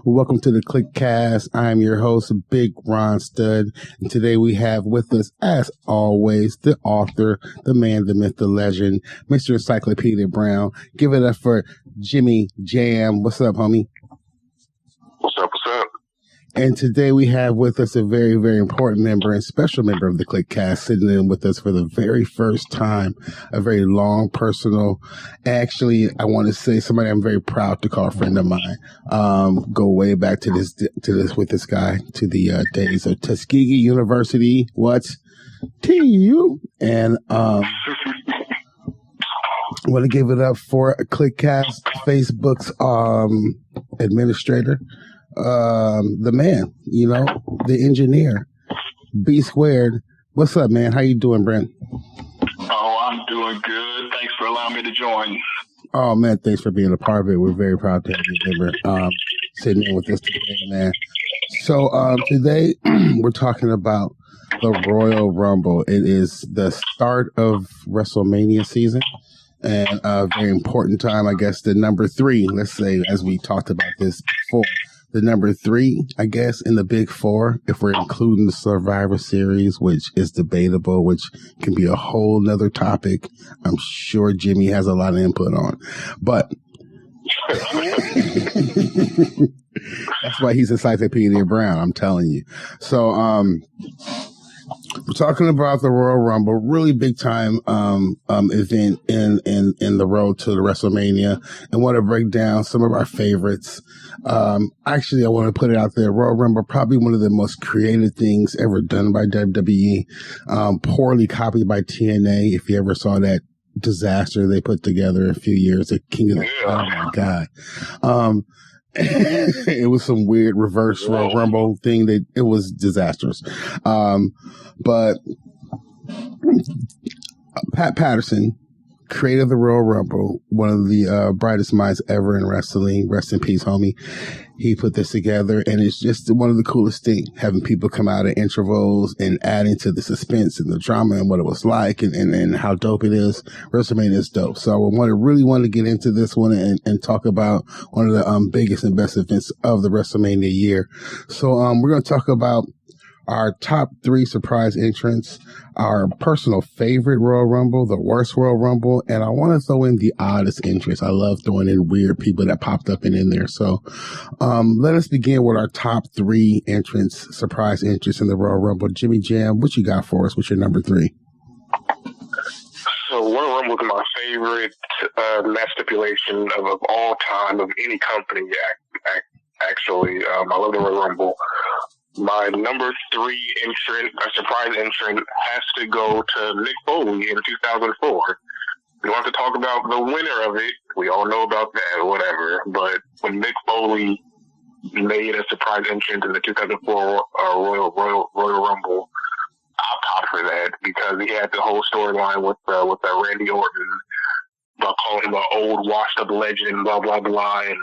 Welcome to the CliqueCast. I'm your host, Big Ron Stud. And today we have with us, as always, the author, the man, the myth, the legend, Mr. Encyclopedia Brown. Give it up for Jimmy Jam. What's up, homie? What's up? And today we have with us a very, very important member and special member of the CliqueCast sitting in with us for the very first time. A very long, personal, actually, I want to say somebody I'm very proud to call a friend of mine. Go way back to this with this guy, to the days of Tuskegee University. What's TU? And I want to give it up for CliqueCast, Facebook's administrator. The man, the engineer, B Squared. What's up, man? How you doing, Brent? Oh, I'm doing good. Thanks for allowing me to join. Oh, man, thanks for being a part of it. We're very proud to have you, member, sitting in with us today, man. So today we're talking about the Royal Rumble. It is the start of WrestleMania season. And a very important time, I guess, the number 3, let's say, as we talked about this before. The number 3, I guess, in the big 4, if we're including the Survivor Series, which is debatable, which can be a whole nother topic. I'm sure Jimmy has a lot of input on, but that's why he's Encyclopedia Brown. I'm telling you. So, we're talking about the Royal Rumble, really big time event in the road to the WrestleMania, and want to break down some of our favorites. Actually, I want to put it out there. Royal Rumble, probably one of the most creative things ever done by WWE. Poorly copied by TNA. If you ever saw that disaster they put together a few years at King of the Oh my God. It was some weird reverse Royal Rumble thing that it was disastrous. But Pat Patterson, creator of the Royal Rumble, one of the brightest minds ever in wrestling. Rest in peace, homie. He put this together, and it's just one of the coolest things, having people come out at intervals and adding to the suspense and the drama and what it was like and how dope it is. WrestleMania is dope. So I really want to get into this one and talk about one of the biggest and best events of the WrestleMania year. So we're going to talk about our top 3 surprise entrants, our personal favorite Royal Rumble, the worst Royal Rumble, and I want to throw in the oddest entrants. I love throwing in weird people that popped up in there. So let us begin with our top 3 entrants, surprise entrants in the Royal Rumble. Jimmy Jam, what you got for us? What's your number 3? So Royal Rumble is my favorite match stipulation of all time of any company, actually. I love the Royal Rumble. My number 3 entrant, a surprise entrant, has to go to Mick Foley in 2004. We want to talk about the winner of it. We all know about that, whatever. But when Mick Foley made a surprise entrant in the 2004 Royal Rumble, I popped for that because he had the whole storyline with Randy Orton about calling him an old, washed-up legend, blah, blah, blah, and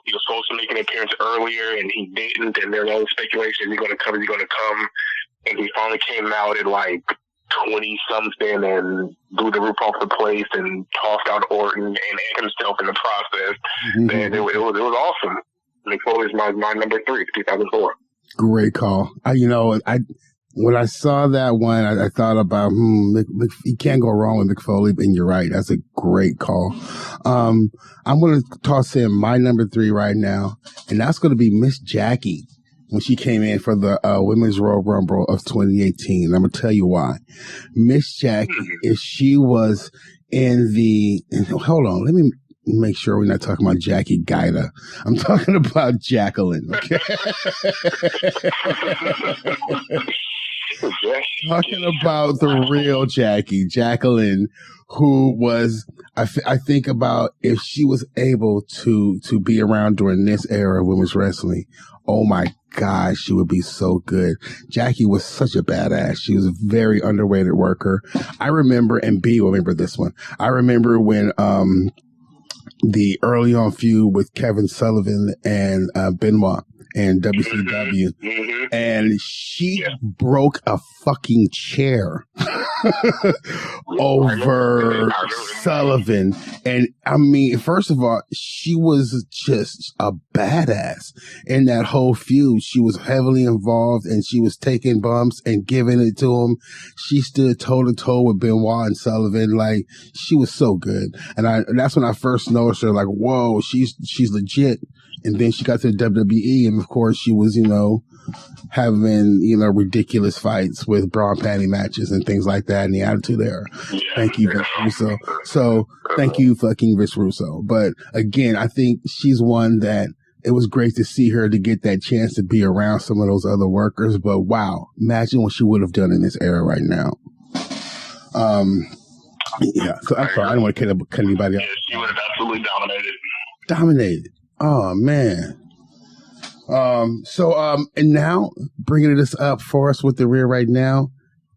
he was supposed to make an appearance earlier, and he didn't, and there's all speculation, is he going to come, and he finally came out at like 20-something and blew the roof off the place and tossed out Orton and himself in the process. Mm-hmm. And it was awesome. Mick Foley is my number 3, 2004. Great call. When I saw that one, I thought about, you can't go wrong with Mick Foley, and you're right. That's a great call. I'm going to toss in my number 3 right now, and that's going to be Miss Jackie when she came in for the Women's Royal Rumble of 2018. I'm going to tell you why. Miss Jackie, if she was hold on, let me make sure we're not talking about Jackie Gaida. I'm talking about Jacqueline, okay? Talking about the real Jacqueline, who was, I think about if she was able to be around during this era of women's wrestling, oh my gosh, she would be so good. Jackie was such a badass. She was a very underrated worker. I remember, and B will remember this one. I remember when, the early on feud with Kevin Sullivan and Benoit. in WCW. And she broke a fucking chair over Sullivan. And I mean, first of all, she was just a badass in that whole feud. She was heavily involved and she was taking bumps and giving it to him. She stood toe to toe with Benoit and Sullivan. Like, she was so good. And that's when I first noticed her, like, whoa, she's legit. And then she got to the WWE, and of course she was, having, ridiculous fights with bra and panty matches and things like that in the Attitude Era. Thank you, Vince Russo. So thank you, fucking Vince Russo. But again, I think she's one that it was great to see her to get that chance to be around some of those other workers. But wow, imagine what she would have done in this era right now. Yeah. So I'm sorry, I don't want to cut anybody off. Yeah, she would have absolutely dominated. Dominated. Oh man. And now bringing this up for us with the rear right now,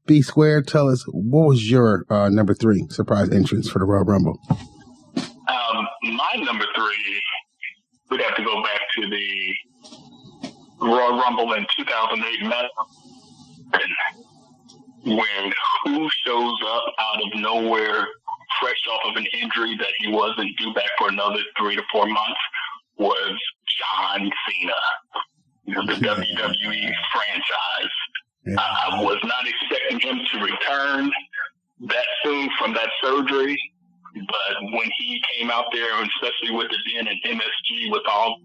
B Square, tell us, what was your number 3 surprise entrance for the Royal Rumble? My number 3, we'd have to go back to the Royal Rumble in 2008 when who shows up out of nowhere, fresh off of an injury that he wasn't due back for another 3 to 4 months, was John Cena, the WWE franchise. Yeah. I was not expecting him to return that soon from that surgery, but when he came out there, especially with the Den and MSG, with all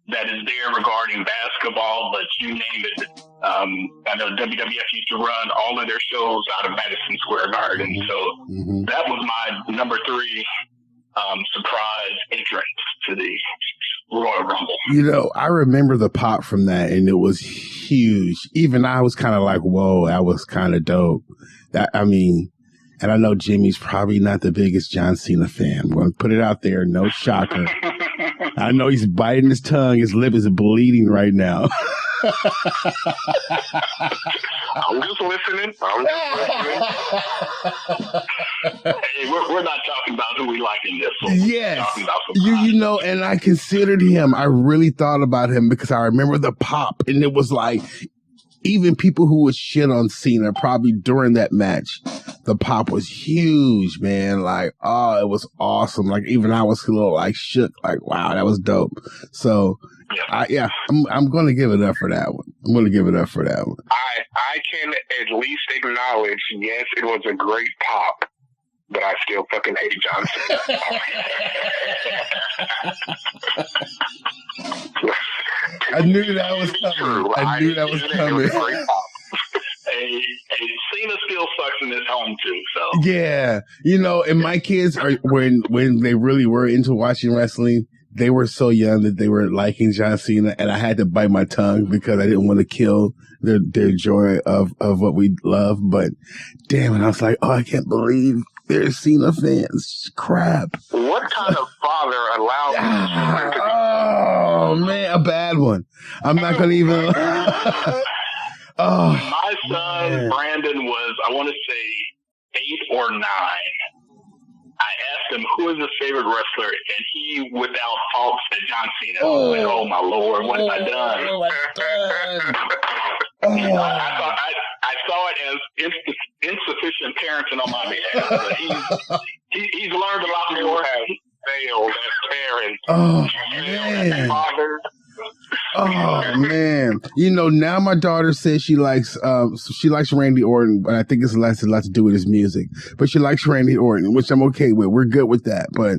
that is there regarding basketball, but you name it. I know WWF used to run all of their shows out of Madison Square Garden, so that was my number 3 surprise entrance to the Royal Rumble. I remember the pop from that, and it was huge. Even I was kind of like, whoa, that was kind of dope. And I know Jimmy's probably not the biggest John Cena fan. I'm going to put it out there. No shocker. I know he's biting his tongue. His lip is bleeding right now. I'm just listening. Hey, we're not talking about who we like in this one. Yes. And I considered him. I really thought about him because I remember the pop, and it was like, even people who would shit on Cena probably during that match, the pop was huge, man. Like, oh, it was awesome. Like, even I was a little like shook, like, wow, that was dope. So, I'm going to give it up for that one. I can at least acknowledge, yes, it was a great pop, but I still fucking hate John Cena. I knew that was coming. I knew that was coming. Cena still sucks in his home too. So yeah, and my kids are when they really were into watching wrestling, they were so young that they were liking John Cena, and I had to bite my tongue because I didn't want to kill their joy of what we love. But damn it, I was like, oh, I can't believe they're Cena fans. Crap. What kind of father allows oh man, a bad one. I'm not gonna even. My son Brandon was, I want to say, 8 or 9. I asked him who is his favorite wrestler, and he, without fault, said John Cena. Oh my Lord, what have I done? I saw it as insufficient parenting on my behalf. But he's learned a lot more. Failed as parents. Oh man. Fathers. Oh man. Now my daughter says she likes Randy Orton, but I think it's a lot to do with his music. But she likes Randy Orton, which I'm okay with. We're good with that. But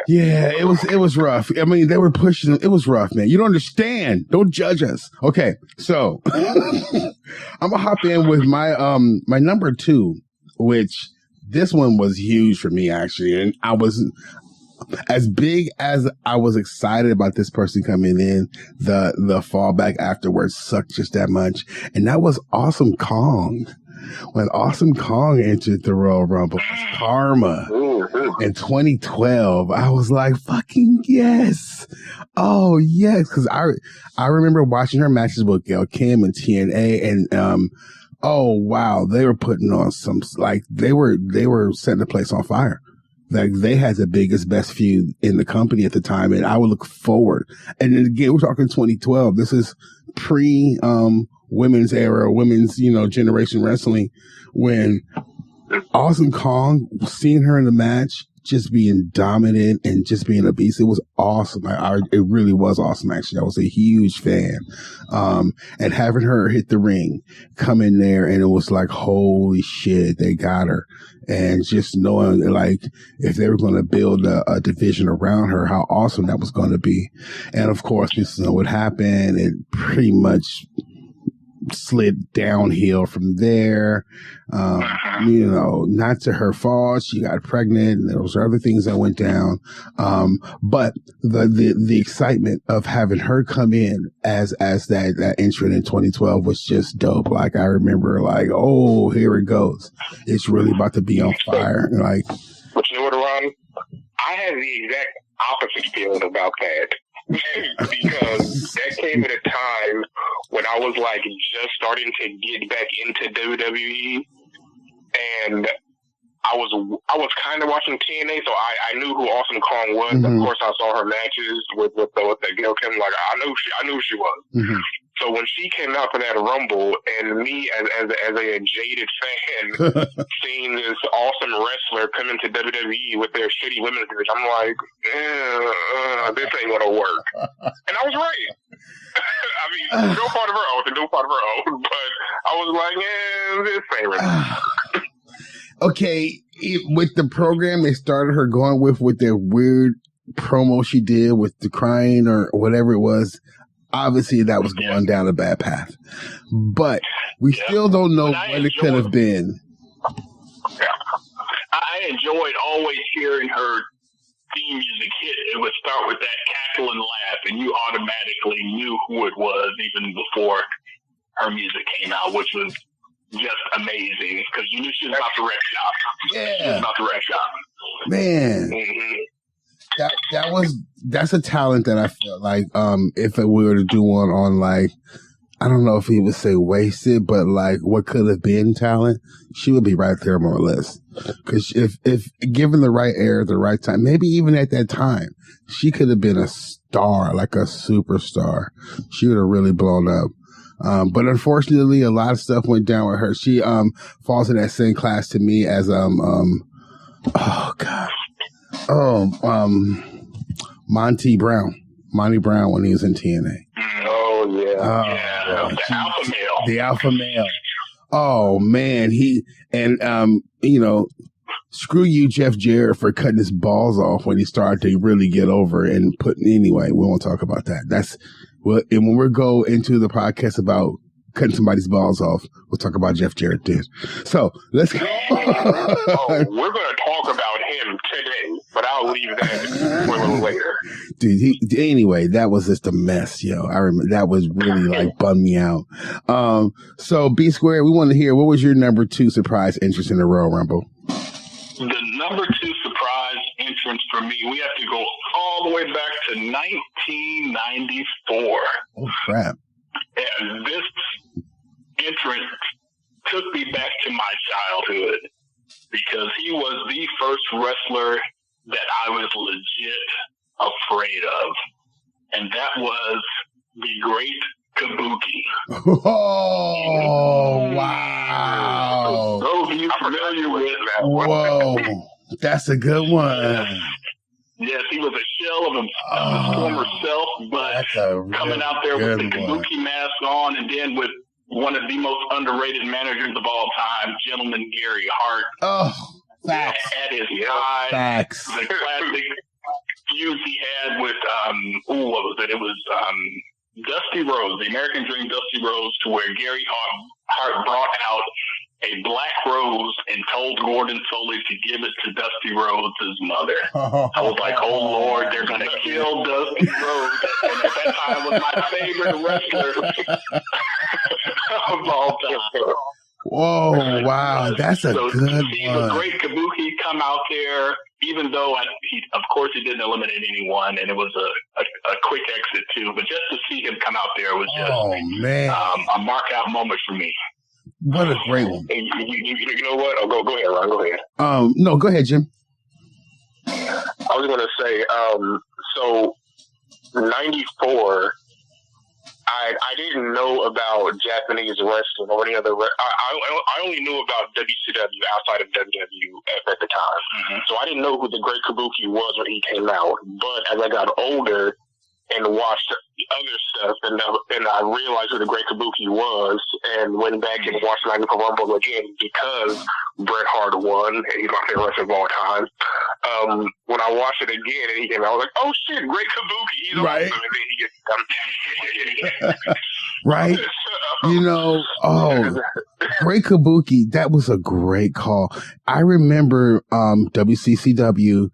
yeah, it was rough. I mean, they were pushing it was rough, man. You don't understand. Don't judge us. Okay, so I'm gonna hop in with my my number 2, which this one was huge for me actually, and I was as big as I was excited about this person coming in, the fallback afterwards sucked just that much. And that was Awesome Kong. When Awesome Kong entered the Royal Rumble as Karma in 2012, I was like, fucking yes. Oh, yes. Because I remember watching her matches with Gail Kim and TNA, and oh, wow. They were putting on some, like, they were setting the place on fire. Like they had the biggest, best feud in the company at the time, and I would look forward. And then again, we're talking 2012. This is pre women's era, women's generation wrestling, when Awesome Kong, seeing her in the match, just being dominant and just being a beast. It was awesome. It really was awesome, actually. I was a huge fan. And having her hit the ring, come in there, and it was like, holy shit, they got her. And just knowing, like, if they were going to build a division around her, how awesome that was going to be. And of course, this is what happened. It pretty much slid downhill from there. Not to her fault. She got pregnant, and there was other things that went down. But the excitement of having her come in as that entrant in 2012 was just dope. Like, I remember, like, oh, here it goes. It's really about to be on fire. Like, but you know what, Ron? I had the exact opposite feeling about that. Because that came at a time when I was like just starting to get back into WWE, and I was kind of watching TNA, so I knew who Awesome Kong was. Mm-hmm. Of course, I saw her matches with the Gail Kim. Like, I knew who she was. Mm-hmm. So when she came out for that Rumble, and me as a jaded fan, seeing this awesome wrestler come into WWE with their shitty women's division, I'm like, this ain't gonna work. And I was right. I mean, no part of her own, but I was like, this ain't right. Okay, with the program they started her going with their weird promo she did with the crying or whatever it was, obviously that was going down a bad path. But we still don't know what it could have been. Yeah. I enjoyed always hearing her theme music hit. It would start with that cackle and laugh, and you automatically knew who it was even before her music came out, which was just amazing, because you knew she was about to wreck shop. Yeah. She was about to wreck shop. Man. Mm-hmm. That's a talent that I feel like, if we were to do one on, like, I don't know if he would say wasted, but like what could have been talent, she would be right there on my list. Because if given the right era at the right time, maybe even at that time, she could have been a star, like a superstar. She would have really blown up. But unfortunately, a lot of stuff went down with her. She falls in that same class to me as Monty Brown when he was in TNA. Oh yeah, the alpha male. Oh man, screw you, Jeff Jarrett, for cutting his balls off when he started to really get over and anyway, we won't talk about that. And when we go into the podcast about cutting somebody's balls off, we'll talk about Jeff Jarrett then. So let's go. We're going to talk about him today, but I'll leave that for a little later. Dude, anyway, that was just a mess, yo. I remember that was really like bummed me out. So B Square, we want to hear, what was your number 2 surprise entrance in the Royal Rumble? The number 2 surprise entrance for me, we have to go all the way back to 1994. Oh, crap. And this entrance took me back to my childhood, because he was the first wrestler that I was legit afraid of. And that was the Great Kabuki. Oh, wow. Those of you familiar with that one. Whoa, that's a good one. Yes, he was a shell of his former self, but coming out there with the Kabuki mask on, and then with one of the most underrated managers of all time, gentleman Gary Hart. Oh, facts. At his high. Facts. The classic feud he had with, what was it? It was Dusty Rhodes, the American Dream Dusty Rhodes, to where Gary Hart brought out a black rose and told Gordon Soley to give it to Dusty Rhodes' mother. I was like, oh Lord, they're going to kill Dusty Rhodes. And at that time was my favorite wrestler of all time. Whoa, wow, that's a good one. See the Great Kabuki come out there, even though of course he didn't eliminate anyone, and it was a quick exit too, but just to see him come out there was just a mark out moment for me. What a great one. You know what? Oh, go ahead, Ron. Go ahead. No, go ahead, Jim. I was gonna say, so 94. I didn't know about Japanese wrestling or any other. I only knew about WCW outside of WWF at the time. Mm-hmm. So I didn't know who the Great Kabuki was when he came out. But as I got older and watched other stuff, and I realized who the Great Kabuki was, and went back and watched 94 Rumble again because Bret Hart won, and he's my favorite wrestler of all time. When I watched it again and he came out, I was like, "Oh shit, Great Kabuki!" He's right. Awesome. And then he gets right. You know, Great Kabuki. That was a great call. I remember WCCW.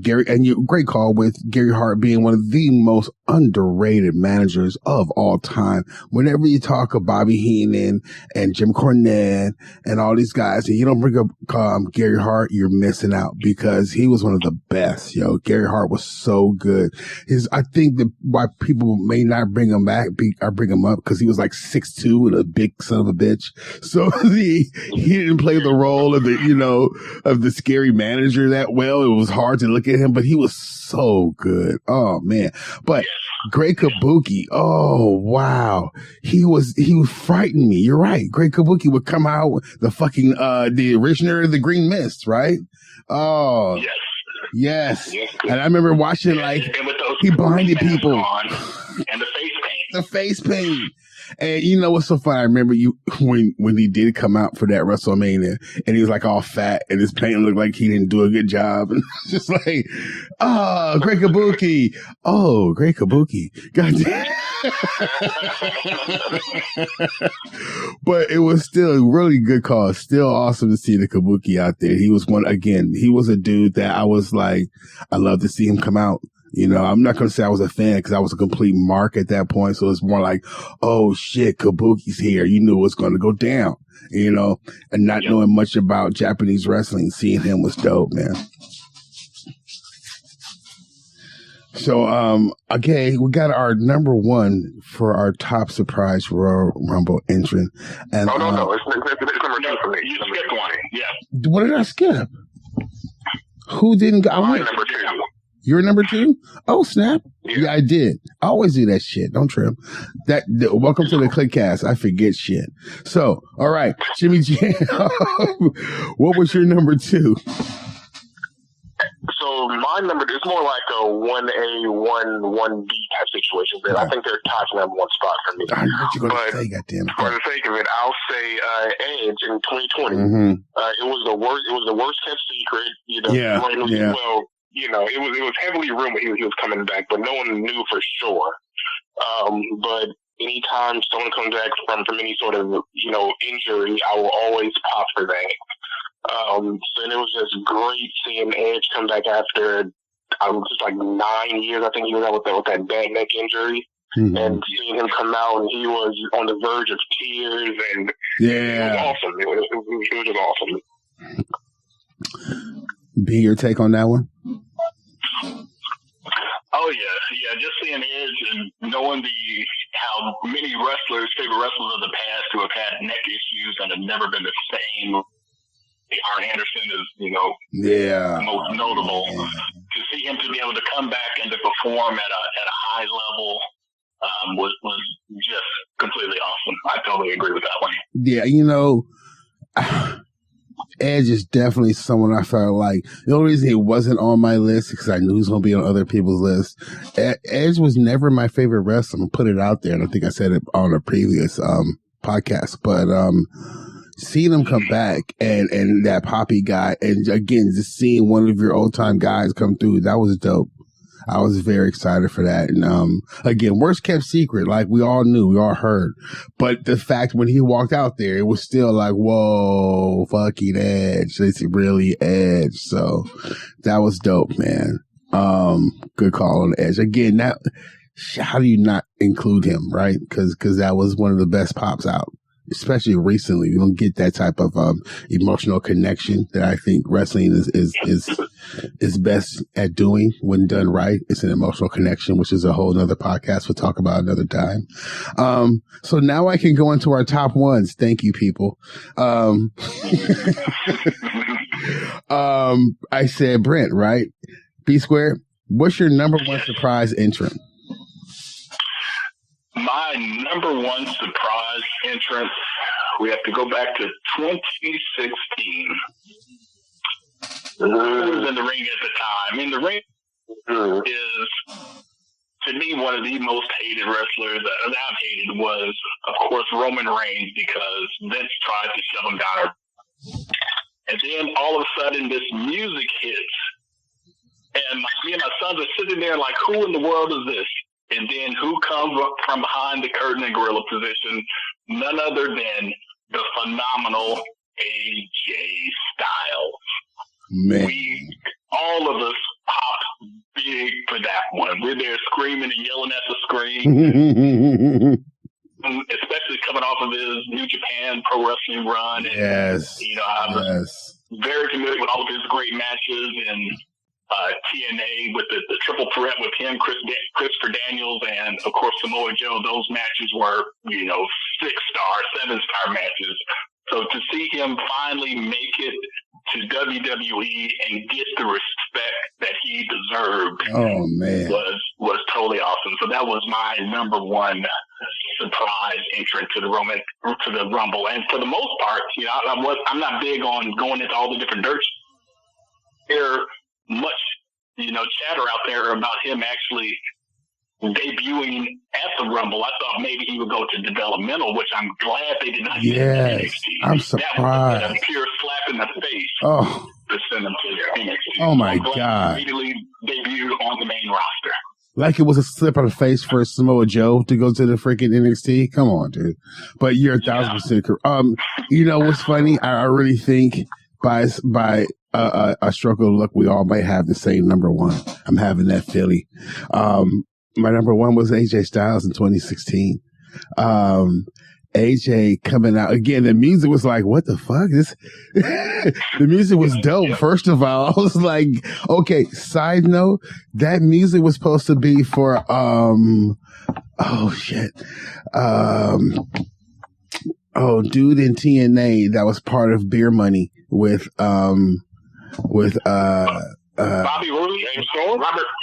Gary, and great call with Gary Hart being one of the most underrated managers of all time. Whenever you talk of Bobby Heenan and Jim Cornette and all these guys, and you don't bring up Gary Hart, you're missing out because he was one of the best. Yo, Gary Hart was so good. I think that why people may not bring him back, bring him up because he was like 6'2" and a big son of a bitch. So he didn't play the role of the scary manager that well. It was hard to look at him, but he was so good. Oh man. But Great Kabuki, oh wow. He frightened me. You're right. Great Kabuki would come out with the fucking the originator of the Green Mist, right? Oh yes. And I remember watching he blinded people. And the face paint. The face paint. And you know what's so funny? I remember when he did come out for that WrestleMania and he was like all fat and his paint looked like he didn't do a good job. And just like, oh, Great Kabuki. Oh, Great Kabuki. God damn. But it was still a really good cause. Still awesome to see the Kabuki out there. He was he was a dude that I was like, I love to see him come out. You know, I'm not going to say I was a fan because I was a complete mark at that point. So it's more like, oh shit, Kabuki's here. You knew it was going to go down, you know, and not knowing much about Japanese wrestling, seeing him was dope, man. So, okay, we got our number one for our top surprise Royal Rumble entrant. And, no. It's number two for me. You skipped one. Yeah. What did I skip? Who didn't go? I'm number two. You're number two? Oh, snap. Yeah, I did. I always do that shit. Don't trip. Welcome to the CliqueCast. I forget shit. So, all right. Jimmy Jam, what was your number two? So my number two is more like a 1A, 1B type situation. But I think they're tied for number one spot for me. I know what you're going to say, goddammit. For the sake of it, I'll say Edge in 2020. Mm-hmm. It was the worst kept secret. You know, yeah. Well, you know, it was heavily rumored he was coming back, but no one knew for sure. But anytime someone comes back from any sort of, you know, injury, I will always pop for that. So it was just great seeing Edge come back after just like 9 years. I think he was out with that bad neck injury. Mm-hmm. And seeing him come out, and he was on the verge of tears, and it was awesome. It was just awesome. B, your take on that one? Oh yeah. Just seeing Edge and knowing how many favorite wrestlers of the past who have had neck issues and have never been the same. Arn Anderson is, you know, most notable. To see him to be able to come back and to perform at a high level was just completely awesome. I totally agree with that one. Yeah, you know, Edge is definitely someone I felt like the only reason he wasn't on my list because I knew he was going to be on other people's list. Edge was never my favorite wrestler. I'm going to put it out there, and I think I said it on a previous podcast, but seeing him come back and that Poppy guy, and again, just seeing one of your old time guys come through, that was dope. I was very excited for that. And, again, worst kept secret, like we all knew, we all heard. But the fact when he walked out there, it was still like, whoa, fucking Edge. It's really Edge. So that was dope, man. Good call on Edge. Again, how do you not include him, right? Cause that was one of the best pops out. Especially recently, you don't get that type of emotional connection that I think wrestling is best at doing when done right. It's an emotional connection, which is a whole nother podcast we'll talk about another time. So now I can go into our top ones. Thank you, people. I said Brent, right? B Square, what's your number one surprise entrant? My number one surprise entrant, we have to go back to 2016. Who was in the ring at the time? In the ring is, to me, one of the most hated wrestlers that I've hated was, of course, Roman Reigns, because Vince tried to shove him down. And then all of a sudden, this music hits. And me and my sons are sitting there like, who in the world is this? And then who comes up from behind the curtain in gorilla position? None other than the phenomenal AJ Styles. Man. All of us popped big for that one. We're there screaming and yelling at the screen. Especially coming off of his New Japan Pro Wrestling run. And, yes. I was very familiar with all of his great matches and TNA with the triple threat with him, Christopher Daniels, and of course Samoa Joe. Those matches were, 6-star, 7-star matches. So to see him finally make it to WWE and get the respect that he deserved, was totally awesome. So that was my number one surprise entrant to the Rumble. And for the most part, I'm not big on going into all the different dirt. There much, chatter out there about him actually debuting at the Rumble. I thought maybe he would go to developmental, which I'm glad they did not. Yes, I'm surprised. That was a pure slap in the face. Oh, to send him to NXT. Oh my God! He immediately debuted on the main roster. Like it was a slap on the face for Samoa Joe to go to the freaking NXT. Come on, dude. But you're 1,000% correct. You know what's funny? I really think by a stroke of luck, we all might have the same number one. I'm having that feeling. My number one was AJ Styles in 2016. AJ coming out again. The music was like, what the fuck? The music was dope. First of all, I was like, okay. Side note, that music was supposed to be for dude in TNA that was part of Beer Money with Bobby Roode,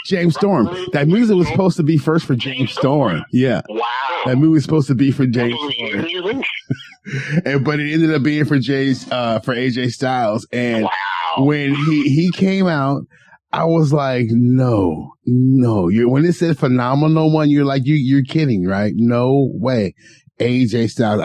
James Storm. That music was supposed to be first for James Storm. Yeah. Wow. That movie was supposed to be for James Storm. But it ended up being for AJ Styles. And when he came out, I was like, no. When it said phenomenal one, you're like, you're kidding, right? No way. AJ Styles.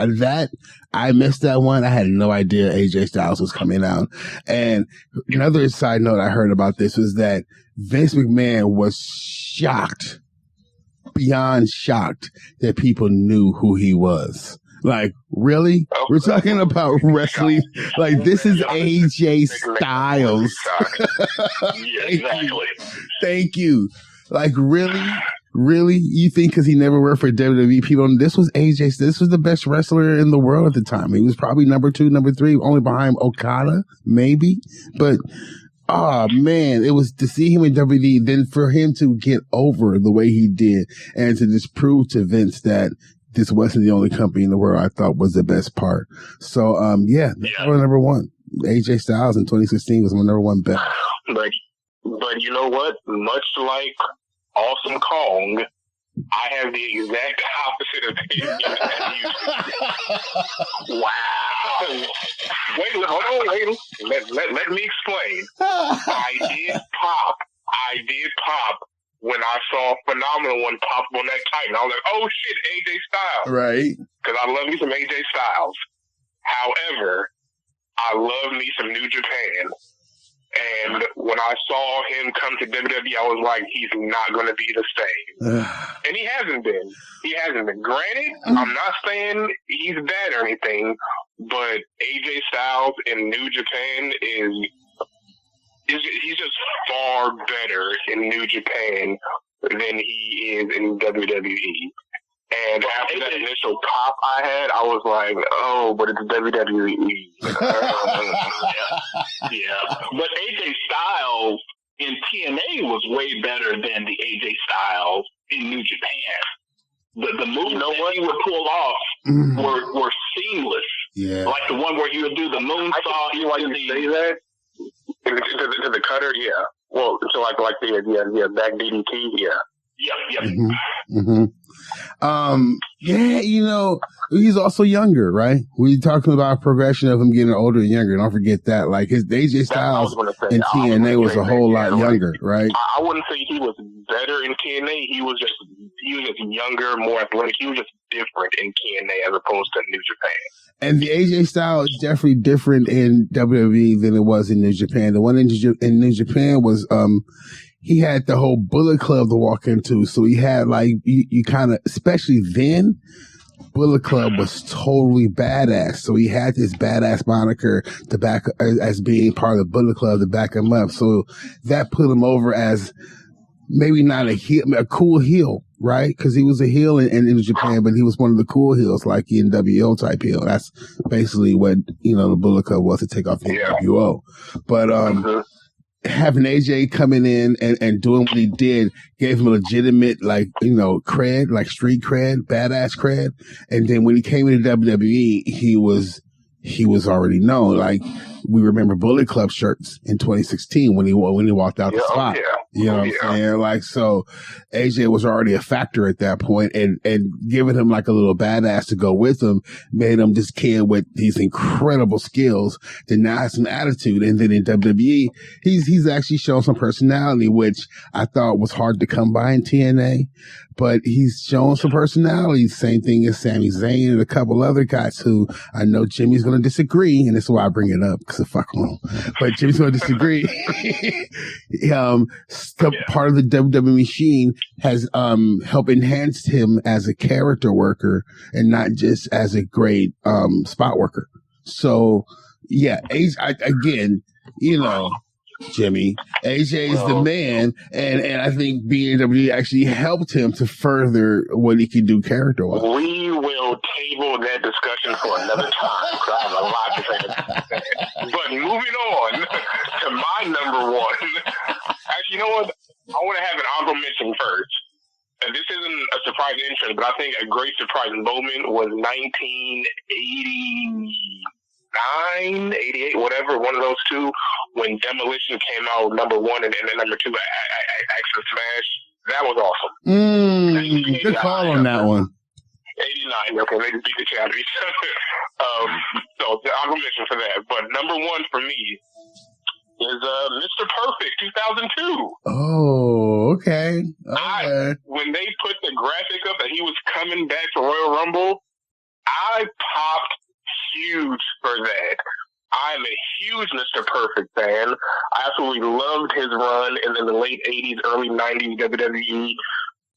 I missed that one. I had no idea AJ Styles was coming out. And another side note I heard about this was that Vince McMahon was shocked, beyond shocked, that people knew who he was. Like, really? We're talking about wrestling. Like, this is AJ Styles. Yeah, exactly. Thank you. Like, really? Really? You think because he never worked for WWE people? This was AJ. This was the best wrestler in the world at the time. He was probably number 2, number 3, only behind Okada, maybe. But, oh man, it was to see him in WWE, then for him to get over the way he did and to just prove to Vince that this wasn't the only company in the world, I thought was the best part. So, that's number one. AJ Styles in 2016 was my number one bet. But you know what? Much like Awesome Kong, I have the exact opposite opinion as you. Wow. Wait, hold on. Let me explain. I did pop when I saw Phenomenal One pop on that Titan. I was like, oh shit, AJ Styles. Right. Because I love me some AJ Styles. However, I love me some New Japan. And when I saw him come to WWE, I was like, he's not going to be the same. And he hasn't been. Granted, I'm not saying he's bad or anything, but AJ Styles in New Japan he's just far better in New Japan than he is in WWE. And after that initial pop I had, I was like, oh, but it's WWE. Yeah. But AJ Styles in TNA was way better than the AJ Styles in New Japan. The moves that he would pull off were seamless. Yeah. Like the one where he would do the moonsault. You say that? To the cutter, yeah. Well, so like back DDT, yeah. Yep. Mm-hmm. Mm-hmm. Yeah, he's also younger, right? We talking about progression of him getting older and younger. Don't forget that. Like his AJ Styles in TNA was a whole lot younger, right? I wouldn't say he was better in TNA. He was just younger, more athletic. He was just different in TNA as opposed to New Japan. And the AJ style is definitely different in WWE than it was in New Japan. The one in New Japan was he had the whole Bullet Club to walk into. So he had like, you kind of, especially then, Bullet Club was totally badass. So he had this badass moniker to back as being part of the Bullet Club to back him up. So that put him over as maybe not a cool heel, right? Because he was a heel in New Japan, but he was one of the cool heels, like the NWO type heel. That's basically what, the Bullet Club was, to take off the NWO. But, having AJ coming in and doing what he did gave him a legitimate, cred, like street cred, badass cred. And then when he came into WWE, he was already known. Like, we remember Bullet Club shirts in 2016 when he walked out the spot. You know what I'm saying? Like, so AJ was already a factor at that point, and giving him like a little badass to go with him made him this kid with these incredible skills that now has some attitude. And then in WWE, he's actually shown some personality, which I thought was hard to come by in TNA, but he's shown some personality. Same thing as Sami Zayn and a couple other guys who I know Jimmy's going to disagree, and this is why I bring it up, because fuck him. But Jimmy's going to disagree. Part of the WWE machine has helped enhance him as a character worker and not just as a great spot worker. So yeah, again, Jimmy, AJ is the man, and I think WWE actually helped him to further what he can do character-wise. We will table that discussion for another time, because I have a lot to say. But moving on to my number one. Actually, you know what? I want to have an honorable mention first. And this isn't a surprise entrance, but I think a great surprise moment was 1989, 88, whatever, one of those two, when Demolition came out number one and then number two, Access Smash. That was awesome. Good call on that one. 89, okay, they just beat the shit out of each other. So the honorable mention for that. But number one for me is Mr. Perfect 2002. Oh, okay. When they put the graphic up that he was coming back to Royal Rumble, I popped huge for that. I'm a huge Mr. Perfect fan. I absolutely loved his run in the late 80s, early 90s WWE.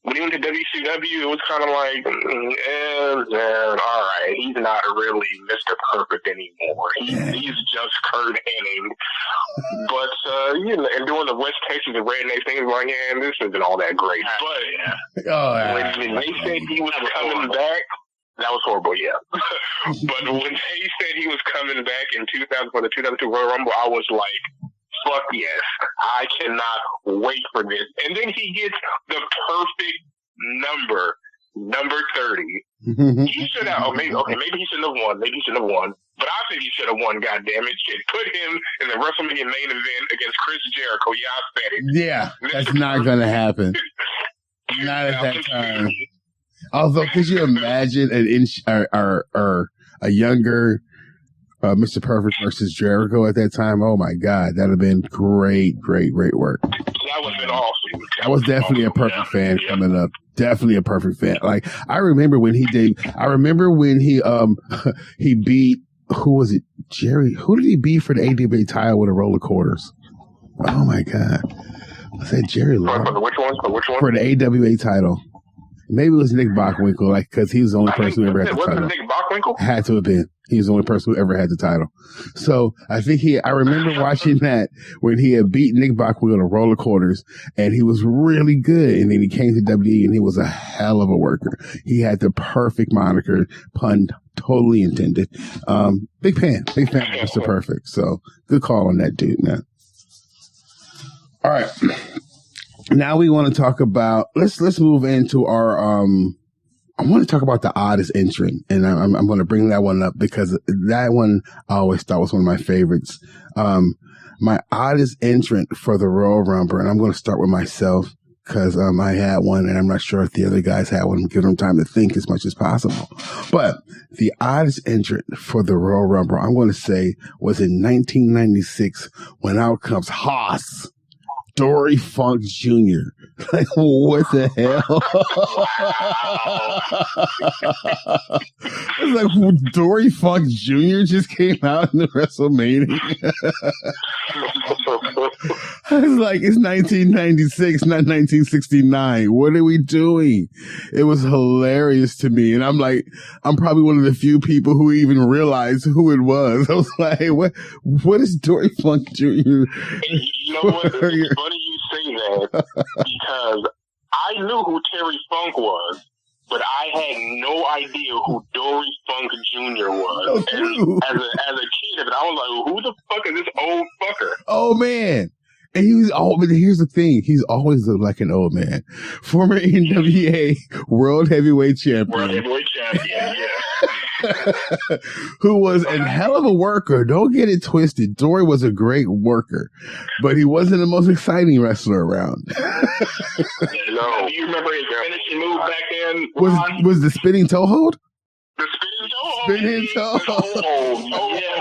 When he went to WCW, it was kind of like, all right, he's not really Mr. Perfect anymore. He's just Kurt Hennig. But, and doing the West Texas and redneck things, like, this isn't all that great. But when they said he was coming back, that was horrible, yeah. But when they said he was coming back in 2000 for the 2002 Royal Rumble, I was like, fuck yes, I cannot wait for this. And then he gets the perfect number 30. He should have, maybe he shouldn't have won. Maybe he shouldn't have won. But I think he should have won, goddammit. Shit, put him in the WrestleMania main event against Chris Jericho. Yeah, I said it. Yeah, that's not going to happen. Not at that time. Although, could you imagine a younger Mr. Perfect versus Jericho at that time? Oh my God, that'd have been great work. That would have been awesome. I was definitely a Perfect fan coming up. Definitely a Perfect fan. Like, I remember when he did. I remember when he beat, who was it? Jerry. Who did he beat for the AWA title with a roll of quarters? Oh my God, was that Jerry Lawler? For which one? For the AWA title. Maybe it was Nick Bockwinkel, because he was the only person who ever had the title. Was it Nick Bockwinkel? Had to have been. He was the only person who ever had the title. So I think I remember watching that when he had beat Nick Bockwinkel on a roll of quarters, and he was really good. And then he came to WWE, and he was a hell of a worker. He had the perfect moniker, pun totally intended. Big fan of Mr. Perfect. So good call on that dude, man. All right. Now we want to talk about, let's move into our, I want to talk about the oddest entrant, and I'm going to bring that one up because that one I always thought was one of my favorites. My oddest entrant for the Royal Rumble, and I'm going to start with myself because I had one, and I'm not sure if the other guys had one. I'm giving them time to think as much as possible. But the oddest entrant for the Royal Rumble, I'm going to say, was in 1996 when out comes Haas. Dory Funk Jr. Like, what the hell? It's like Dory Funk Jr. just came out in the WrestleMania. I was like, it's 1996, not 1969. What are we doing? It was hilarious to me. And I'm like, I'm probably one of the few people who even realized who it was. I was like, what is Dory Funk Jr.? You know what? It's funny you say that because I knew who Terry Funk was, but I had no idea who Dory Funk Jr. was. And as a kid, I was like, who the fuck is this old fucker? Oh, man. And he was but here's the thing. He's always looked like an old man. Former NWA World Heavyweight Champion. World Heavyweight Champion, yeah. Who was a hell of a worker. Don't get it twisted. Dory was a great worker, but he wasn't the most exciting wrestler around. No. Do you remember his finishing move back then? Was the spinning toe hold? The spinning toe hold. Spinning toe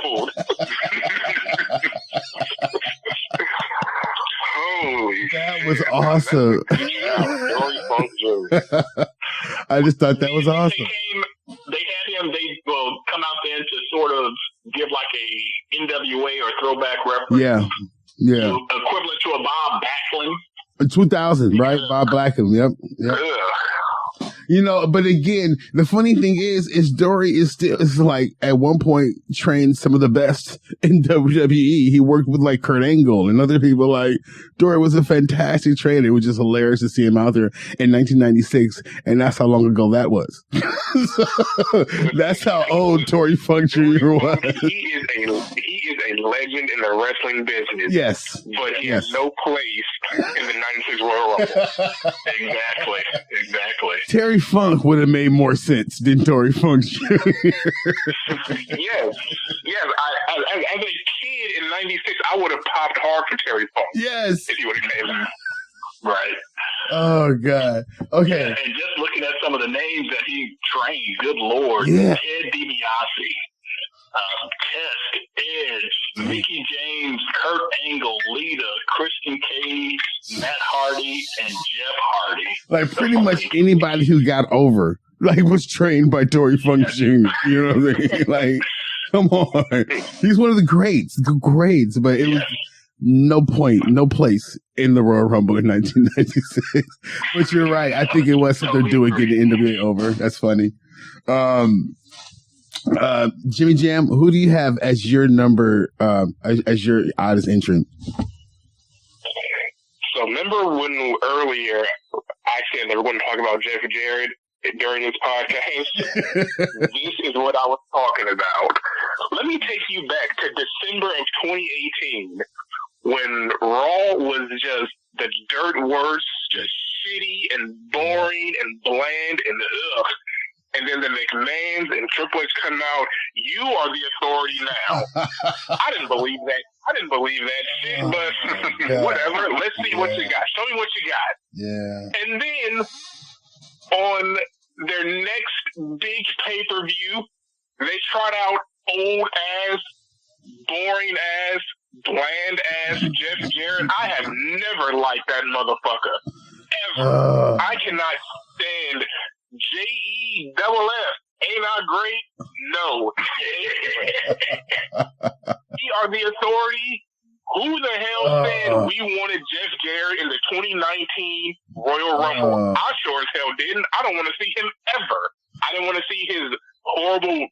hold. Holy that was awesome. I just thought that was awesome. They had him, come out then to sort of give like a NWA or throwback reference. Yeah. Equivalent to a Bob Backlund. 2000, right? Bob Backlund, yep. You know, but again, the funny thing is Dory is like at one point trained some of the best in WWE. He worked with like Kurt Angle and other people. Like Dory was a fantastic trainer. It was just hilarious to see him out there in 1996, and that's how long ago that was. So, that's how old Dory Funk Jr. was. He is a legend in the wrestling business. Yes, but he has no place in the '96 Royal Rumble. Exactly. Terry Funk would have made more sense than Dory Funk Jr. Yes. As a kid in '96, I would have popped hard for Terry Funk. Yes, if he would have came. Right. Oh God. Okay. Yeah, and just looking at some of the names that he trained, good Lord. Yeah. Ted DiBiase, Test, Edge, Mickey James, Kurt Angle, Lita, Christian Cage, Matt Hardy, and Jeff Hardy. Like pretty much anybody who got over, like, was trained by Dory Funk Jr. You know what I mean? Like, come on. He's one of the greats, but it was no place in the Royal Rumble in 1996. But you're right. I think it was something to do with getting the NWA over. That's funny. Jimmy Jam, who do you have as your number, as your oddest entrant? So remember when earlier I said that we're going to talk about Jeff Jarrett during this podcast? This is what I was talking about. Let me take you back to December of 2018 when Raw was just the dirt worst, just shitty and boring and bland and ugh. And then the McMahons and Triple H come out, you are the authority now. I didn't believe that shit, but whatever. Let's see what you got. Show me what you got. Yeah. And then on their next big pay-per-view, they trot out old-ass, boring-ass, bland-ass Jeff Jarrett. I have never liked that motherfucker. Ever. I cannot stand JEFF. Ain't I great? No. We are the authority. Who the hell said we wanted Jeff Jarrett in the 2019 Royal Rumble? I sure as hell didn't. I don't want to see him ever. I didn't want to see his horrible,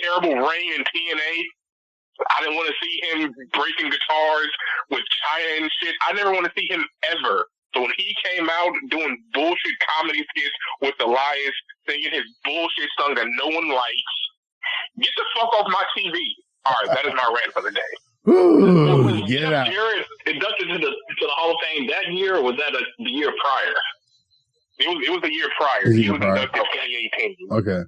terrible reign in TNA. I didn't want to see him breaking guitars with China and shit. I never want to see him ever. So when he came out doing bullshit comedy skits with Elias, singing his bullshit song that no one likes, get the fuck off my TV. All right, that is my rant for the day. Ooh, get out. Jarrett inducted to the Hall of Fame that year, or was that the year prior? It was the year prior. He was inducted in 2018. Okay.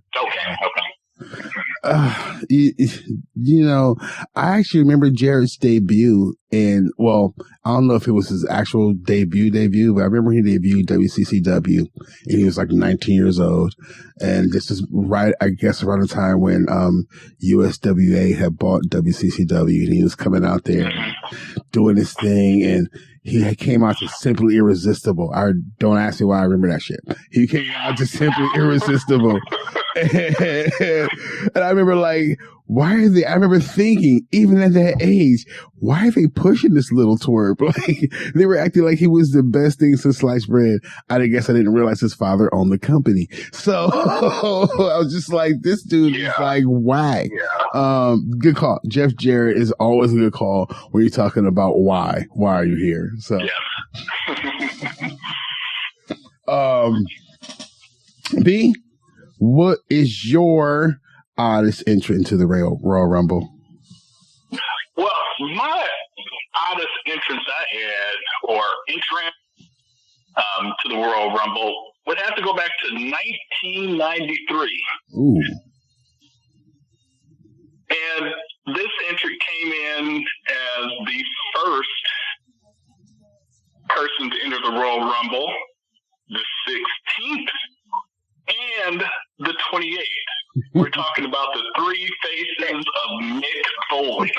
You know, I actually remember Jarrett's debut, and well, I don't know if it was his actual debut, but I remember he debuted WCCW, and he was like 19 years old, and this is right, I guess, around the time when USWA had bought WCCW, and he was coming out there and doing his thing, and he came out to Simply Irresistible. Don't ask me why I remember that shit. He came out to Simply Irresistible. And I remember like, I remember thinking, even at that age, why are they pushing this little twerp? Like, they were acting like he was the best thing since sliced bread. I guess I didn't realize his father owned the company. So I was just like, this dude is like, why? Yeah. Good call. Jeff Jarrett is always a good call when you're talking about why. Why are you here? So, B, what is your oddest entrant into the Royal Rumble? Well, my oddest entrance I had, or entrant to the Royal Rumble, would have to go back to 1993. Ooh. And this entry came in as the first person to enter the Royal Rumble, the 16th, and the 28th. We're talking about the three faces of Mick Foley.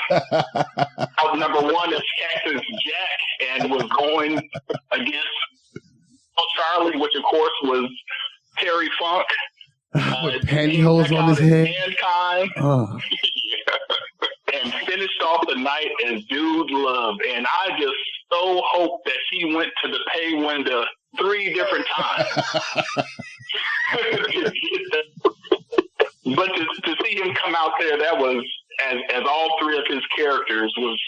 Number one is Cactus Jack, and was going against Charlie, which of course was Terry Funk. With pantyhose on his head. Mankind. Oh. And finished off the night as Dude Love. And I just so hope that he went to the pay window 3 different times. But to see him come out there, that was, as all 3 of his characters was,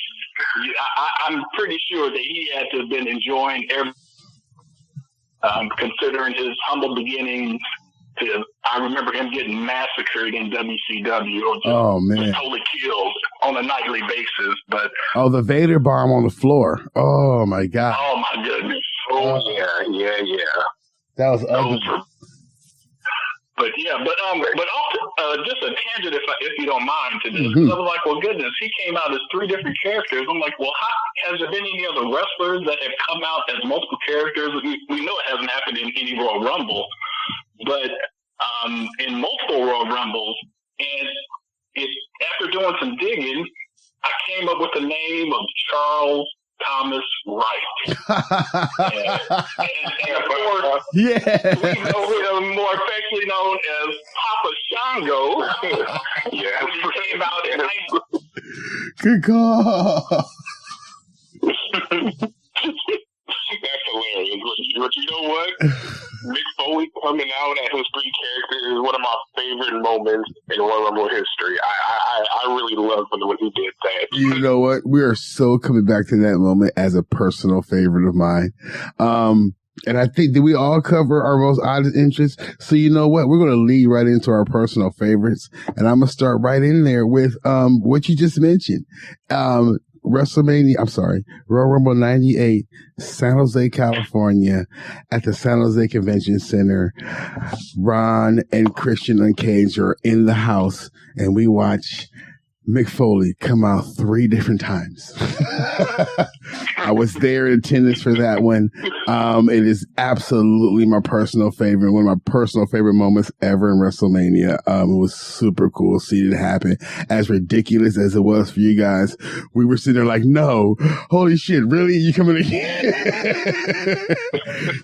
I'm pretty sure that he had to have been enjoying every, considering his humble beginnings. I remember him getting massacred in WCW, or just totally killed on a nightly basis. But the Vader bomb on the floor. Oh my God. Oh my goodness. Yeah. That was ugly. But also, just a tangent, if you don't mind, to this. I was like, well, goodness, he came out as 3 different characters. I'm like, well, has there been any other wrestlers that have come out as multiple characters? We know it hasn't happened in any Royal Rumble, but in multiple Royal Rumbles. And after doing some digging, I came up with the name of Charles Thomas Wright. and of course, we know him more affectionately known as Papa Shango. He came out in Good call. That's hilarious. But you know what? Mick Foley coming out as his 3 characters is one of my favorite moments in Royal Rumble history. I really love when he did that. You know what? We are so coming back to that moment as a personal favorite of mine. And I think, did we all cover our most oddest interests? So you know what? We're going to lead right into our personal favorites. And I'm going to start right in there with what you just mentioned. Royal Rumble 98, San Jose, California, at the San Jose Convention Center. Ron and Christian Uncaged are in the house, and we watch Mick Foley come out 3 different times. I was there in attendance for that one. It is absolutely my personal favorite, one of my personal favorite moments ever in WrestleMania. It was super cool seeing it happen. As ridiculous as it was for you guys, we were sitting there like, no, holy shit, really? You coming again?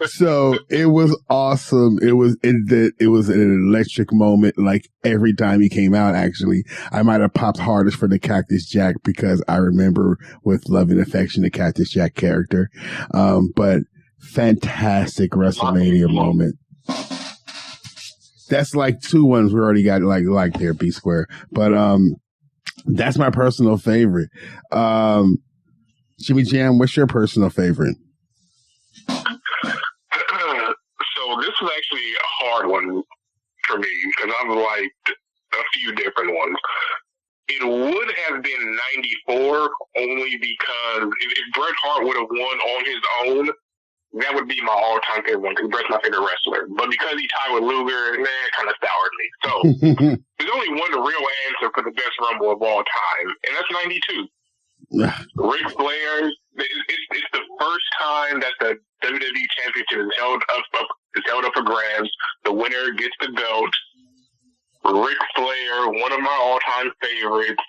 So it was awesome. It was an electric moment. Like every time he came out, actually, I might have popped hardest for the Cactus Jack because I remember with love and affection the Cactus Jack character. But fantastic WrestleMania moment. That's like 2 ones we already got like there, B Square. But that's my personal favorite. Jimmy Jam, what's your personal favorite? So this was actually a hard one for me because I've liked a few different ones. It would have been 94 only because if Bret Hart would have won on his own, that would be my all-time favorite one because Bret's my favorite wrestler. But because he tied with Luger, it kind of soured me. So there's only one real answer for the best Rumble of all time, and that's 92. Ric Flair. It's the first time that the WWE Championship is held up for grabs. The winner gets the belt. Ric Flair, one of my all-time favorites,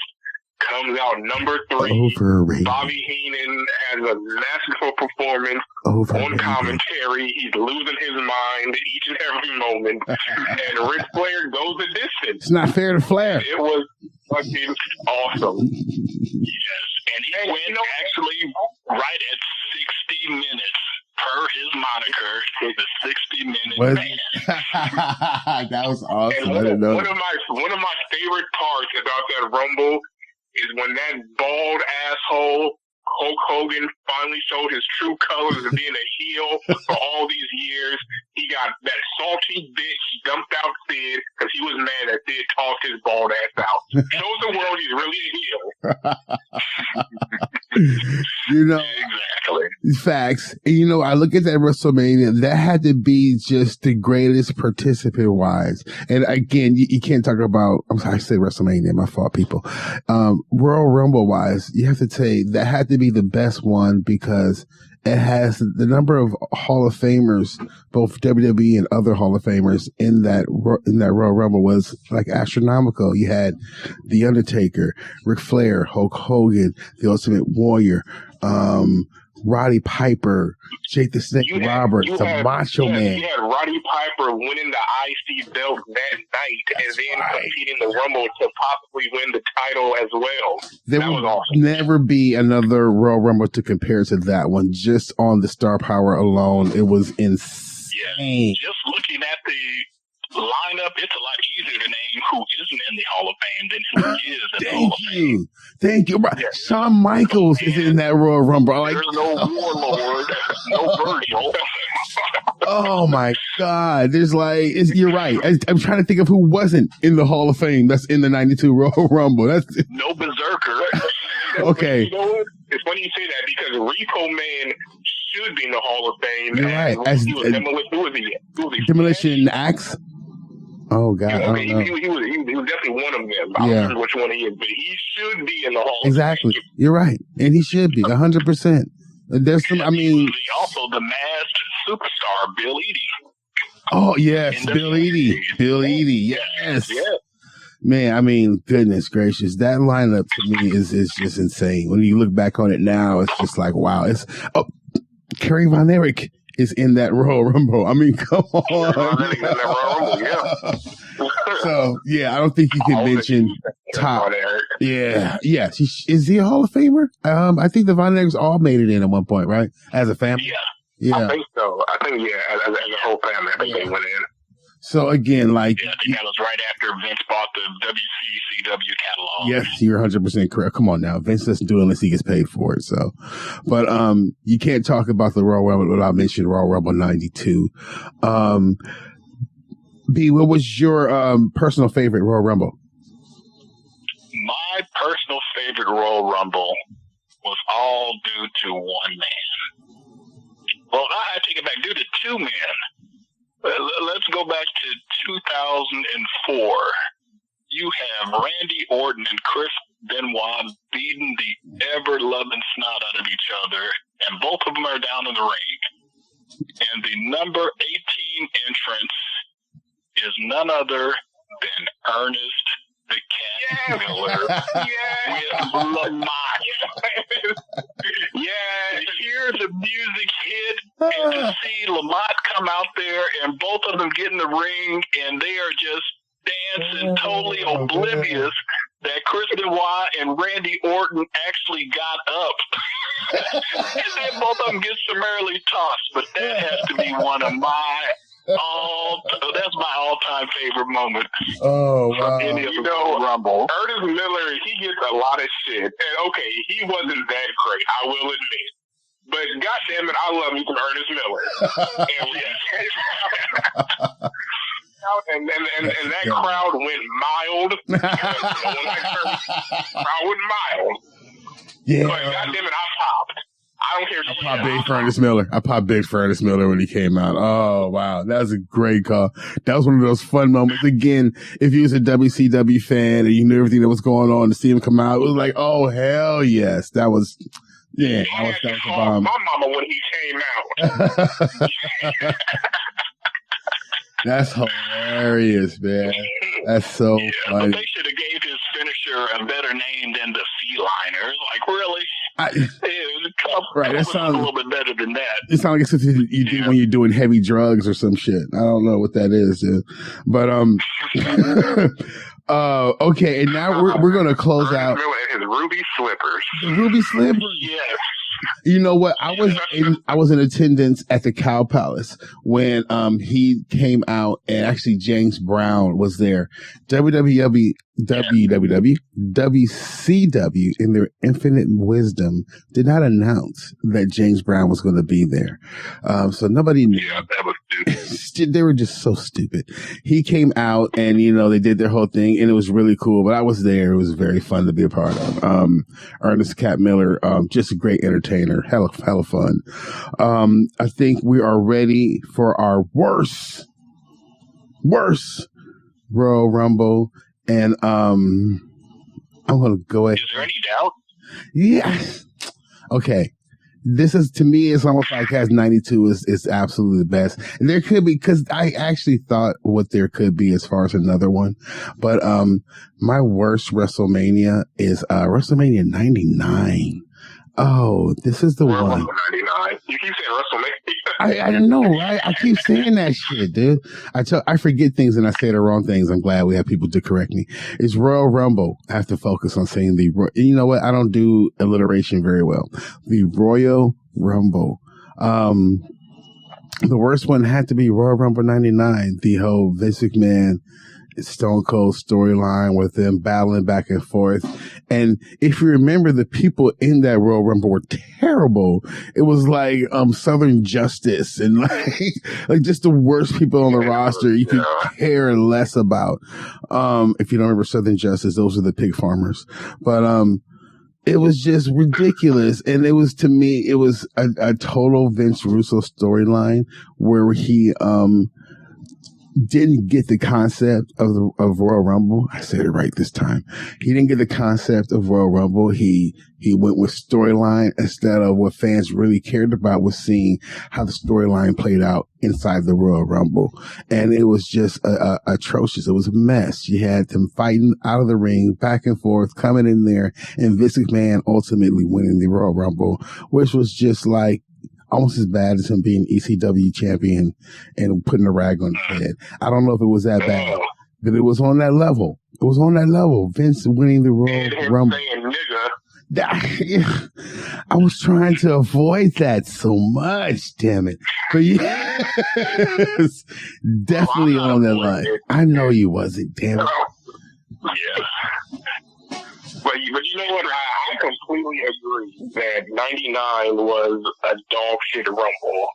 comes out number 3. Overrated. Bobby Heenan has a masterful performance on commentary. He's losing his mind each and every moment. And Ric Flair goes the distance. It's not fair to Flair. It was fucking awesome. Yes. And he went actually right at 60 minutes per his moniker, the 60-minute man. That was awesome. And one of my favorite parts about that Rumble is when that bald asshole Hulk Hogan finally showed his true colors of being a heel for all these years. He got that salty bitch dumped out Sid because he was mad that Sid tossed his bald ass out. Shows the world he's really a heel. Exactly. Facts. And, I look at that WrestleMania, that had to be just the greatest participant wise. And again, you can't talk about, I say WrestleMania, my fault, people. Royal Rumble wise, you have to say that had to be the best one because it has the number of Hall of Famers, both WWE and other Hall of Famers in that Royal Rumble was like astronomical. You had The Undertaker, Ric Flair, Hulk Hogan, The Ultimate Warrior, Roddy Piper, Jake the Snake Roberts, the Macho Man. You had Roddy Piper winning the IC belt that night and then competing the Rumble to possibly win the title as well. There was will awesome. never be another Royal Rumble to compare to that one. Just on the star power alone, it was insane. Yeah. Just looking at the lineup, it's a lot easier to name who isn't in the Hall of Fame than who is in the Hall of Fame. Thank you. Yeah. Shawn Michaels is in that Royal Rumble. There's no Warlord, no Virgil. Oh my God. There's you're right. I'm trying to think of who wasn't in the Hall of Fame that's in the 92 Royal Rumble. No Berserker. Okay. You know what? It's funny you say that because Repo Man should be in the Hall of Fame. You're right. He was Demolition Axe? Oh God, I don't know. He was definitely one of them. I don't remember which one he is, but he should be in the Hall. Exactly, you're right, and he should be 100%. There's some. Also the masked superstar Bill Eadie. Oh yes, Bill Eadie. Bill Eadie. Yes. Man, goodness gracious, that lineup to me is just insane. When you look back on it now, it's just like wow. Kerry Von Erich is in that Royal Rumble. Come on. So, I don't think you can mention top. Yeah. Is he a Hall of Famer? I think the Von Erichs all made it in at one point, right? As a family? Yeah. I think so. As a whole family, I think they went in. So again, I think that was right after Vince bought the WCCW catalog. Yes, you're 100% correct. Come on now, Vince doesn't do it unless he gets paid for it. So, but you can't talk about the Royal Rumble without mentioning Royal Rumble '92. B, what was your personal favorite Royal Rumble? My personal favorite Royal Rumble was all due to one man. Well, I take it back, due to two men. Let's go back to 2004. You have Randy Orton and Chris Benoit beating the ever-loving snot out of each other, and both of them are down in the ring. And the number 18 entrance is none other than Ernest the Cat Miller with Lamont. Hear the music hit, and to see Lamont come out there and both of them get in the ring and they are just dancing, totally oblivious that Chris Benoit and Randy Orton actually got up. And then both of them get summarily tossed. But that has to be one of my that's my all-time favorite moment. Oh, wow. From any of the Rumble. Ernest Miller, he gets a lot of shit. And okay, he wasn't that great, I will admit. But goddamn it, I love me some Ernest Miller. And that crowd went mild. Crowd went mild. Yeah. But goddamn it, I popped. I don't care I popped Big Furnace Miller when he came out. Oh, wow. That was a great call. That was one of those fun moments. Again, if you was a WCW fan and you knew everything that was going on to see him come out, it was like, oh, hell yes. That was, yeah, that was the bomb. My mama when he came out. That's hilarious, man. That's so funny. But they should have gave his finisher a better name than the Sea-Liner. Like, really? Right, that sounds a little bit better than that. It sounds like it's something you do when you're doing heavy drugs or some shit. I don't know what that is, dude. But okay, and now we're gonna close out. His ruby slippers. The ruby slippers. Yes. You know what? I was in attendance at the Cow Palace when he came out, and actually James Brown was there. WCW in their infinite wisdom did not announce that James Brown was going to be there. So nobody knew. Yeah, that was stupid. They were just so stupid. He came out and, they did their whole thing and it was really cool, but I was there. It was very fun to be a part of. Ernest Cat Miller, just a great entertainer. Hella fun. I think we are ready for our worst Royal Rumble. And I'm going to go ahead. Is there any doubt? Yes. Okay. This is, to me, it's almost like has 92 is absolutely the best. And there could be, because I actually thought what there could be as far as another one. But my worst WrestleMania is WrestleMania 99. Oh, this is the one. 99. You keep saying WrestleMania. I don't know, right? I keep saying that shit, dude. I forget things and I say the wrong things. I'm glad we have people to correct me. It's Royal Rumble. I have to focus on saying you know what? I don't do alliteration very well. The Royal Rumble. The worst one had to be Royal Rumble 99. The whole Vince McMahon Stone Cold storyline with them battling back and forth. And if you remember, the people in that Royal Rumble were terrible. It was like Southern Justice and like just the worst people on the roster you could care less about. If you don't remember Southern Justice, those are the pig farmers. But it was just ridiculous. And it was, to me, it was a total Vince Russo storyline where he didn't get the concept of Royal Rumble. I said it right this time. He didn't get the concept of Royal Rumble. He went with storyline instead of what fans really cared about, was seeing how the storyline played out inside the Royal Rumble. And it was just atrocious. It was a mess. You had them fighting out of the ring, back and forth, coming in there, and Vince McMahon ultimately winning the Royal Rumble, which was just like almost as bad as him being ECW champion and putting a rag on his head. I don't know if it was that bad, but it was on that level. It was on that level. Vince winning the Royal Rumble. I was trying to avoid that so much, damn it. But yes, definitely on that line. I know you wasn't, damn it. Yeah. But you know what? I completely agree that 99 was a dog shit Rumble.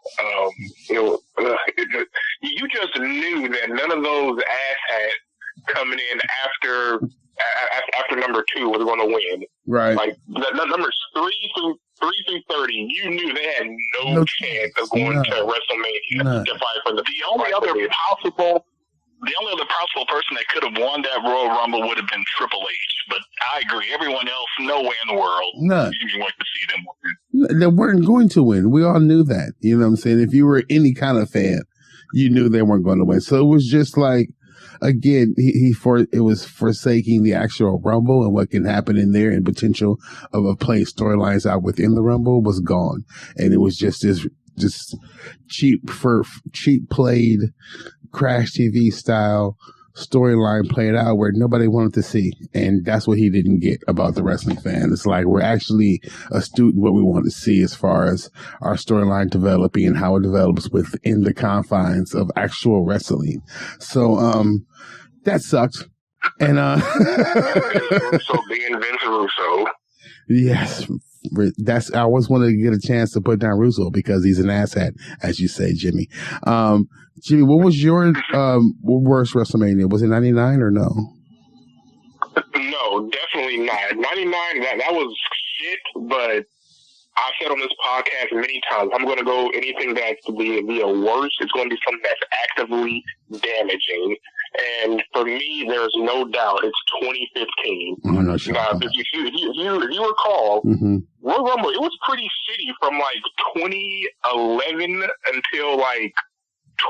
You just knew that none of those asshats coming in after number 2 was going to win. Right. Like numbers 3 through 30, you knew they had no chance of going to WrestleMania to fight for the. The only other possible person that could have won that Royal Rumble would have been Triple H. But I agree, everyone else, no way in the world you went to see them win. They weren't going to win. We all knew that. You know what I'm saying? If you were any kind of fan, you knew they weren't going to win. So it was just like, again, it was forsaking the actual Rumble and what can happen in there, and potential of playing storylines out within the Rumble was gone. And it was just cheap played Crash TV style storyline played out where nobody wanted to see. And that's what he didn't get about the wrestling fan. It's like, we're actually astute in what we want to see as far as our storyline developing and how it develops within the confines of actual wrestling. So, that sucked. And, Russo being Vince Russo. Yes. I always wanted to get a chance to put down Russo because he's an asshat, as you say, Jimmy. Jimmy, what was your worst WrestleMania? Was it 99 or no? No, definitely not. 99, that was shit, but I've said on this podcast many times, I'm going to go anything that's be a worse. It's going to be something that's actively damaging. And for me, there's no doubt it's 2015. Oh, no, sure. Now, if you recall, Royal Rumble, it was pretty shitty from like 2011 until like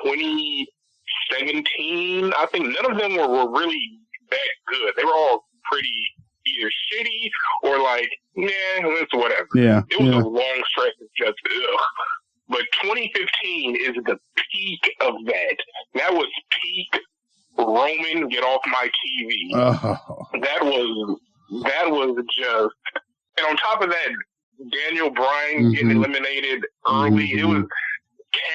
2017. I think none of them were really that good. They were all pretty either shitty or like, it's whatever. Yeah. It was a long stretch of just ugh. But 2015 is the peak of that. That was peak Roman, get off my TV. That was just, and on top of that, Daniel Bryan getting eliminated early. It was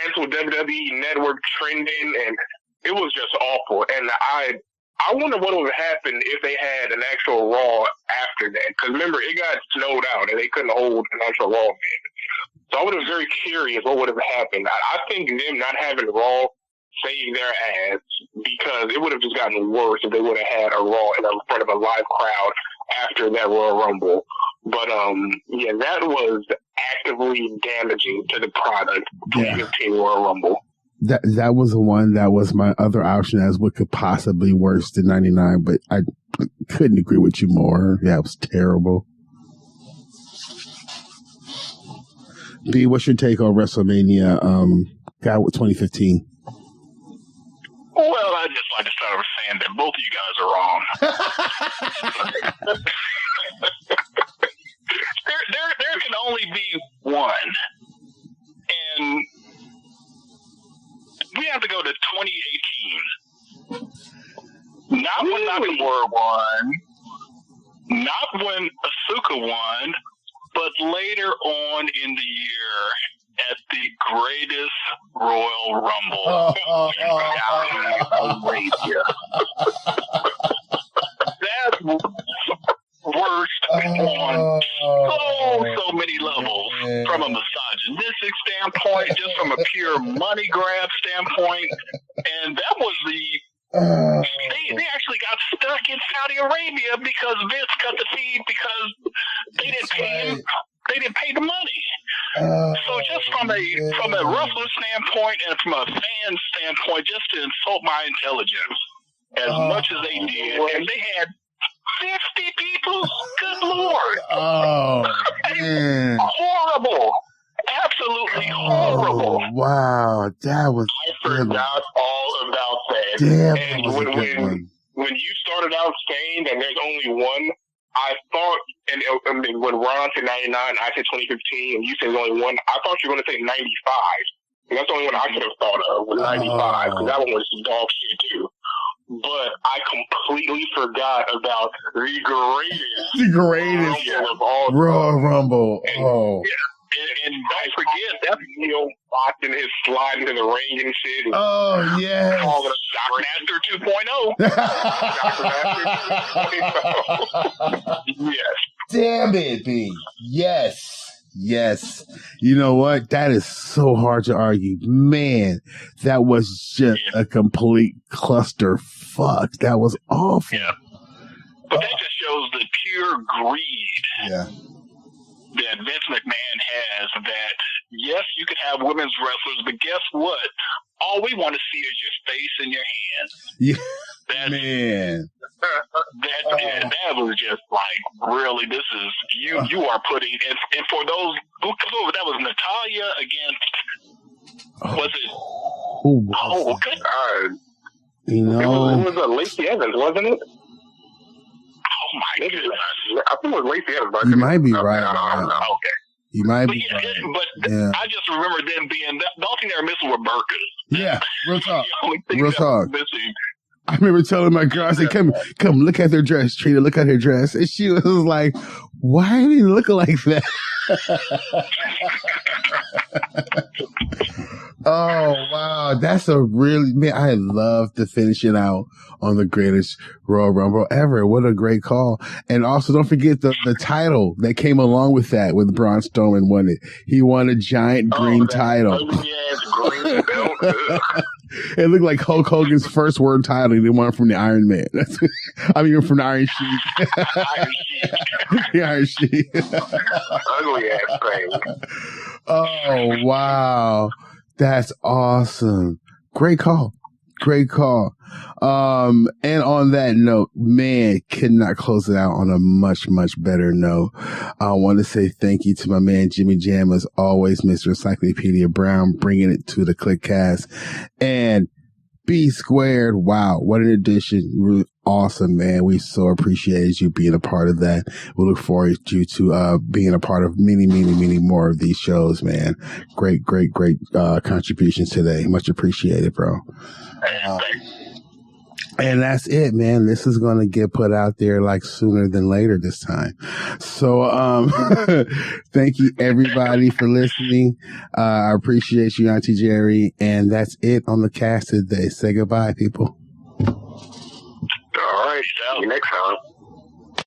canceled WWE Network trending, and it was just awful. And I wonder what would have happened if they had an actual Raw after that. Because remember, it got snowed out, and they couldn't hold an actual Raw event. So I was very curious what would have happened. I think them not having Raw saved their ass, because it would have just gotten worse if they would have had a Raw in front of a live crowd after that Royal Rumble. But that was actively damaging to the product. 2015 Royal Rumble. That was the one that was my other option as what could possibly worse than 99, but I couldn't agree with you more. Yeah, it was terrible. B, what's your take on WrestleMania? Guy with 2015. Well, I'd just like to start with saying that both of you guys are wrong. there can only be one. And we have to go to 2018. Not when Nakamura won, not when Asuka won, but later on in the year at the greatest Royal Rumble in Saudi Arabia. That was worst on so many levels, from a misogynistic standpoint, just from a pure money grab standpoint. And that was they actually got stuck in Saudi Arabia because Vince cut the feed because they didn't pay him. They didn't pay the money. So just from a wrestler standpoint and from a fan standpoint, just to insult my intelligence as much as they did, and they had 50 people. Good Lord! Man. Horrible. Absolutely horrible. Wow, that was. I forgot all about that. Damn, and that was a good one. When you started out saying that there's only one, I thought, and I mean, when Ron said 99, I said 2015, and you said there's only one, I thought you were going to say 95. And that's the only one I could have thought of, was 95, because that one was dog shit, too. But I completely forgot about the greatest of all Royal Rumble. And don't forget, that's Neil watching his slide into the ring and shit. And yes. Calling us Shockmaster 2.0. Yes. Damn it, B. Yes. You know what? That is so hard to argue. Man, that was just a complete cluster fuck. That was awful. Yeah. But that just shows the pure greed that Vince McMahon has, that, yes, you can have women's wrestlers, but guess what? All we want to see is your face and your hands. Yeah, man. That was just like, really, this is, you are putting, and for those, that was Natalya against, was it? Who was good. You know. It was Lacey Evans, wasn't it? Oh my goodness. I think it was Lacey Evans. But you might be right. Okay. You might be right. I just remember them being, the only thing they were missing were burkas. Yeah, real talk. Real talk. I remember telling my girl, I said, come, look at their dress, Trina, look at her dress. And she was like, why are you looking like that? Oh, wow. That's a really, man, I love to finish it out on the greatest Royal Rumble ever. What a great call. And also don't forget the title that came along with that when Braun Strowman won it. He won a giant green title. Green belt. It looked like Hulk Hogan's first word title. They won from the Iron Man. From the Iron Sheik. Iron Sheik. The Iron Sheik. Ugly ass thing. Oh, wow. That's awesome. Great call. Great call. And on that note, man, could not close it out on a much, much better note. I want to say thank you to my man, Jimmy Jam, as always, Mr. Encyclopedia Brown, bringing it to the CliqueCast. And B Squared, wow, what an addition. Really awesome, man. We so appreciate you being a part of that. We look forward to you to being a part of many, many, many more of these shows, man. Great contributions today. Much appreciated, bro. And that's it, man. This is going to get put out there like sooner than later this time. So, thank you everybody for listening. I appreciate you, Auntie Jerry. And that's it on the cast today. Say goodbye, people. All right. See you next time.